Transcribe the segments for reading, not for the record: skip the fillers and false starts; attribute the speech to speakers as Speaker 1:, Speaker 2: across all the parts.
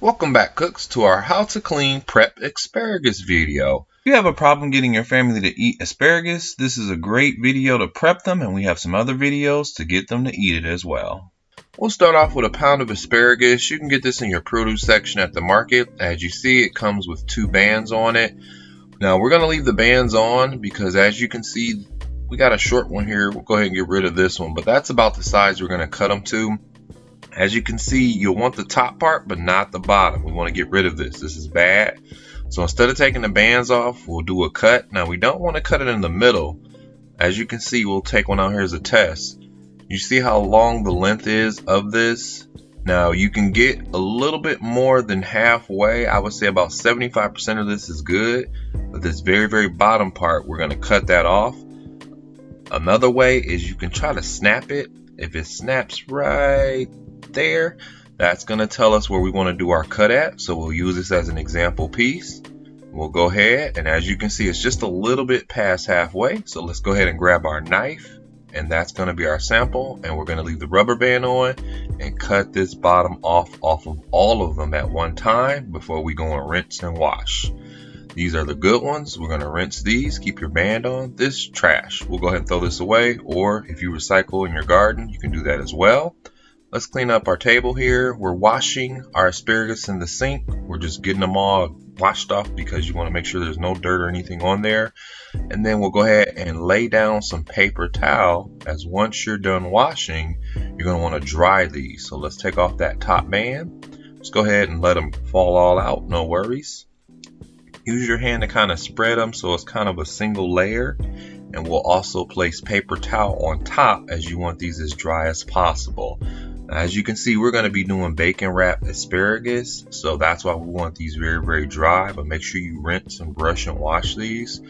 Speaker 1: Welcome back, cooks, to our how to clean prep asparagus video. If you have a problem getting your family to eat asparagus, this is a great video to prep them, and we have some other videos to get them to eat it as well. We'll start off with a pound of asparagus. You can get this in your produce section at the market. As you see, it comes with 2 bands on it. Now we're going to leave the bands on because, as you can see, we got a short one here. We'll go ahead and get rid of this one, but that's about the size we're going to cut them to. As you can see, you'll want the top part, but not the bottom. We want to get rid of this. This is bad. So instead of taking the bands off, we'll do a cut. Now, we don't want to cut it in the middle. As you can see, we'll take one out here as a test. You see how long the length is of this? Now, you can get a little bit more than halfway. I would say about 75% of this is good. But this very, very bottom part, we're going to cut that off. Another way is you can try to snap it. If it snaps right there, that's going to tell us where we want to do our cut at. So we'll use this as an example piece. We'll go ahead, and as you can see, it's just a little bit past halfway. So let's go ahead and grab our knife, and that's going to be our sample, and we're going to leave the rubber band on and cut this bottom off of all of them at one time before we go and rinse and wash. These are the good ones. We're going to rinse these. Keep your band on. This trash, we'll go ahead and throw this away, or if you recycle in your garden, you can do that as well. Let's clean up our table here. We're washing our asparagus in the sink. We're just getting them all washed off because you want to make sure there's no dirt or anything on there. And then we'll go ahead and lay down some paper towel, as once you're done washing, you're going to want to dry these. So let's take off that top band. Let's go ahead and let them fall all out. No worries. Use your hand to kind of spread them so it's kind of a single layer. And we'll also place paper towel on top, as you want these as dry as possible. As you can see, we're going to be doing bacon wrapped asparagus, so that's why we want these very, very dry, but make sure you rinse and brush and wash these.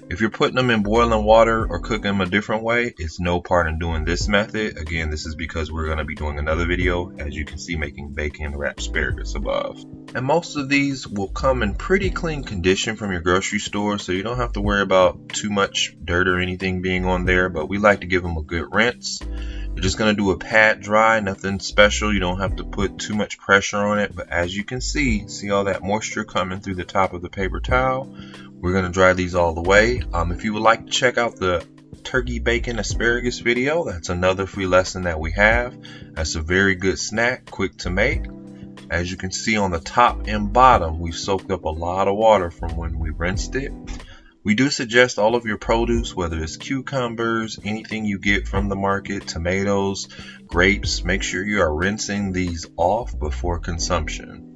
Speaker 1: If you're putting them in boiling water or cooking them a different way, it's no part in doing this method. Again, this is because we're going to be doing another video, as you can see, making bacon wrapped asparagus above. And most of these will come in pretty clean condition from your grocery store, so you don't have to worry about too much dirt or anything being on there, but we like to give them a good rinse. You're just going to do a pat dry, nothing special. You don't have to put too much pressure on it, but as you can see all that moisture coming through the top of the paper towel. We're going to dry these all the way. If you would like to check out the turkey bacon asparagus video, that's another free lesson that we have. That's a very good snack, quick to make. As you can see on the top and bottom, we've soaked up a lot of water from when we rinsed it. We do suggest all of your produce, whether it's cucumbers, anything you get from the market, tomatoes, grapes, make sure you are rinsing these off before consumption.